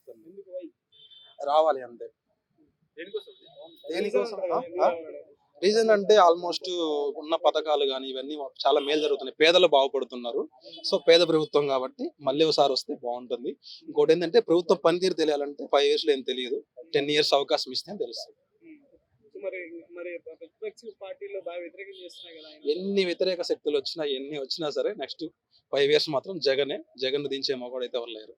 వస్తుంది, రావాలి అంతే. దేనికోసం రీజన్ అంటే ఆల్మోస్ట్ ఉన్న పథకాలు కానీ ఇవన్నీ చాలా మేలు జరుగుతున్నాయి, పేదలు బాగుపడుతున్నారు. సో పేద ప్రభుత్వం కాబట్టి మళ్ళీ ఒకసారి వస్తే బాగుంటుంది. ఇంకోటి ఏంటంటే ప్రభుత్వం పనితీరు తెలియాలంటే 5 years లో ఏం తెలియదు, 10 years అవకాశం ఇస్తే తెలుస్తుంది. మరి మరి ప్రతిపక్ష పార్టీలు బాగా వ్యతిరేకం చేస్తున్నాయి కదా ఎన్ని వ్యతిరేక శక్తులు వచ్చినా ఎన్ని వచ్చినా సరే నెక్స్ట్ 5 years మాత్రం జగన్ దించే మొగడైతే ఎవరు లేరు.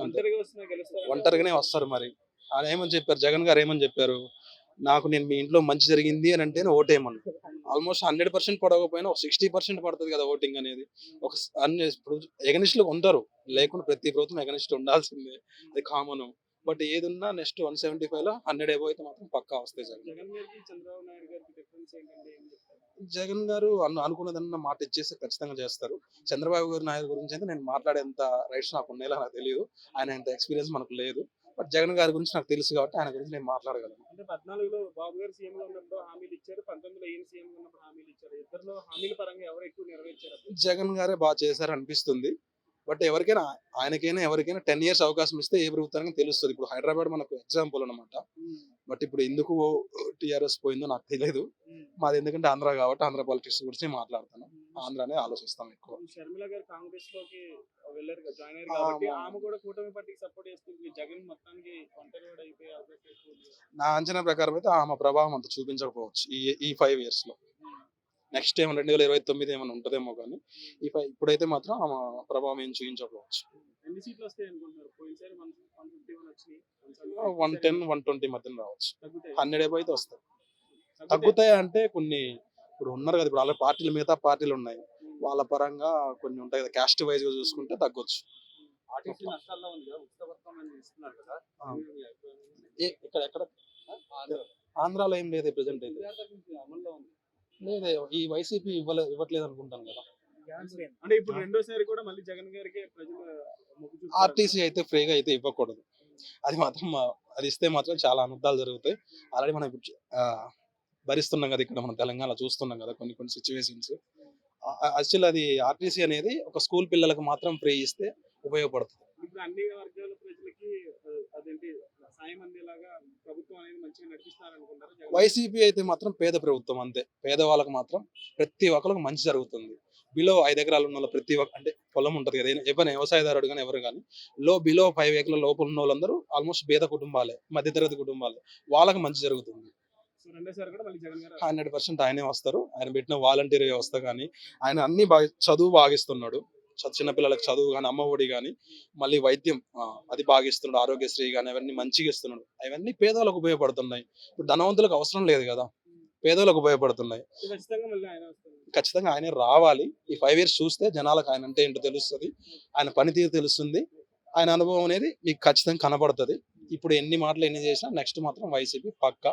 ఒంటరిగా వస్తున్నా గెలుస్తారు ఒంటరిగానే వస్తారు. మరి ఆయన ఏమని చెప్పారు, జగన్ గారు ఏమని చెప్పారు, నాకు నేను మీ ఇంట్లో మంచి జరిగింది అని అంటే ఓటేయమని. ఆల్మోస్ట్ 100% పడకపోయినా ఒక 60% పడుతుంది కదా ఓటింగ్ అనేది. ఒక అన్ని ఇప్పుడు ఎగనిస్టులు ఉంటారు, లేకుండా ప్రతి ప్రభుత్వం ఎగనిస్ట్ ఉండాల్సిందే, అది కామన్. బట్ ఏది ఉన్నా నెక్స్ట్ 175 లో 100 above అయితే మాత్రం పక్కా వస్తాయి. జగన్ గారికి చంద్రబాబు నాయుడు గారికి డిఫరెన్స్ ఏంటంటే ఏం చెప్తారు? జగన్ గారు అనుకున్నదన్న మాట ఇచ్చేసి ఖచ్చితంగా చేస్తారు. చంద్రబాబు గారి నాయుడు గురించి అయితే నేను మాట్లాడేంత రైట్స్ నాకు ఉన్నాయో నాకు తెలియదు, ఆయన అంత ఎక్స్పీరియన్స్ మనకు లేదు. బట్ జగన్ గారి గురించి నాకు తెలుసు కాబట్టి ఆయన గురించి నేను మాట్లాడగలను. అంటే 14లో బాబు గారు సీఎం గా ఉన్నప్పుడు హామీలు ఇచ్చారు, 19లో ఈయన సీఎం గా ఉన్నప్పుడు హామీలు ఇచ్చారు. ఇద్దరిలో హామీల పరంగా ఎవరు ఎక్కువ నెరవేర్చారు? జగన్ గారే బాగా చేశారు అనిపిస్తుంది. బట్ ఎవరికైనా ఆయనకైనా ఎవరికైనా 10 years అవకాశం ఇస్తే ఏ ప్రభుత్వానికి తెలుస్తుంది. ఇప్పుడు హైదరాబాద్ మనకు ఎగ్జాంపుల్ అనమాట. బట్ ఇప్పుడు ఎందుకు టీఆర్ఎస్ పోయిందో నాకు తెలియదు. మాది ఎందుకంటే ఆంధ్ర కాబట్టి ఆంధ్ర పాలిటిక్స్ గురించి మాట్లాడతాను, ఆంధ్రానే ఆలోచిస్తాం ఎక్కువ. షర్మిల గారు కాంగ్రెస్ లోకి వెళ్ళారు కదా, జాయిన్ అయ్యారు కాబట్టి ఆమె కూడా కూటమి పార్టీకి సపోర్ట్ చేస్తుంది. జగన్ మొత్తానికి ఒంటరి కూడా అయిపోయే అవకాశం ఎక్కువ ఉంది. నా అంచనా ప్రకారం అయితే ఆమె ప్రభావం అంత చూపించకపోవచ్చు ఈ 5 years లో. నెక్స్ట్ ఏమో 2029 ఏమైనా ఉంటుందేమో కానీ ఇప్పుడైతే మాత్రం ఆమె ప్రభావం ఏం చూపించకపోవచ్చు. ఎన్ని సీట్లు వస్తాయి అనుకుంటున్నారు? పోయినసారి 151 వచ్చినాయి, 110, 120 మధ్యన రావచ్చు. 100 above అయితే వస్తాయి. తగ్గుతాయి. తగ్గుతాయి అంటే కొన్ని ఇప్పుడు ఉన్నారు కదా, ఇప్పుడు అలా పార్టీలు మిగతా పార్టీలు ఉన్నాయి, వాళ్ళ పరంగా కొన్ని ఉంటాయి కదా, క్యాస్ట్ వైజ్ గా చూసుకుంటే తగ్గొచ్చు. ఆర్టీసీ నష్టాల్లో ఉంది కదా, ఉచిత బతుకమ్మ అని ఇస్తున్నారు కదా, ఎక్కడ ఆంధ్రాలో ఏం లేదు ప్రెసెంట్ అయితే. అమల్లో ఉంది లేదే, ఈ వైసీపీ ఇవ్వట్లేదు అనుకుంటాను కదా. అంటే ఇప్పుడు రెండోసారి కూడా మళ్ళీ జగన్ గారికి ప్రజలు మొగ్గు చూపుతారు. ఆర్టీసీ అయితే ఫ్రీగా అయితే ఇవ్వకూడదు, అది మాత్రం అది ఇస్తే మాత్రం చాలా అనర్థాలు జరుగుతాయి. ఆల్రెడీ మనం ఇప్పుడు భరిస్తున్నాం కదా, ఇక్కడ మనం తెలంగాణ చూస్తున్నాం కదా కొన్ని సిచ్యువేషన్స్. యాక్చువల్ అది ఆర్టీసీ అనేది ఒక స్కూల్ పిల్లలకు మాత్రం ఫ్రీ ఇస్తే ఉపయోగపడుతుంది. ఇప్పుడు అన్ని వర్గాల ప్రజలకి అదేంటి సాయం అందేలాగా ప్రభుత్వం అనేది మంచిగా నడిపిస్తారు అనుకుంటారు. వైసీపీ అయితే మాత్రం పేద ప్రభుత్వం, అంతే. పేదవాళ్ళకి మాత్రం ప్రతి ఒక్కరికి మంచి జరుగుతుంది. బిలో 5 ఎకరాలు ఉన్న వాళ్ళు ప్రతి ఒక్క అంటే పొలం ఉంటుంది కదా, ఎవరైనా వ్యవసాయదారుడు కానీ ఎవరు కానీ బిలో 5 acres లోపల ఉన్న వాళ్ళందరూ ఆల్మోస్ట్ పేద కుటుంబాలే, మధ్యతరగతి కుటుంబాలే, వాళ్ళకి మంచి జరుగుతుంది. సో రెండోసారి కూడా మళ్ళీ జగన్ గారు 100% ఆయనే వస్తారు. ఆయన పెట్టిన వాలంటీర్ వ్యవస్థ కానీ, ఆయన అన్ని బాగా చదువు బాగిస్తున్నాడు, చిన్నపిల్లలకు చదువు కానీ, అమ్మ ఒడి కానీ, మళ్ళీ వైద్యం అది బాగిస్తున్నాడు, ఆరోగ్యశ్రీ కానీ అవన్నీ మంచిగా ఇస్తున్నాడు. అవన్నీ పేదవాళ్ళకు ఉపయోగపడుతున్నాయి. ఇప్పుడు ధనవంతులకు అవసరం లేదు కదా, పేదలకు ఉపయోగపడుతున్నాయి. ఖచ్చితంగా మళ్ళీ ఆయన వస్తారు. ఖచ్చితంగా ఆయనే రావాలి. ఈ 5 years చూస్తే జనాలకు ఆయన అంటే ఏంటో తెలుస్తుంది, ఆయన పనితీరు తెలుస్తుంది, ఆయన అనుభవం అనేది మీకు ఖచ్చితంగా కనబడుతుంది. ఇప్పుడు ఎన్ని మాటలు ఎన్ని చేసినా నెక్స్ట్ మాత్రం వైసీపీ పక్కా.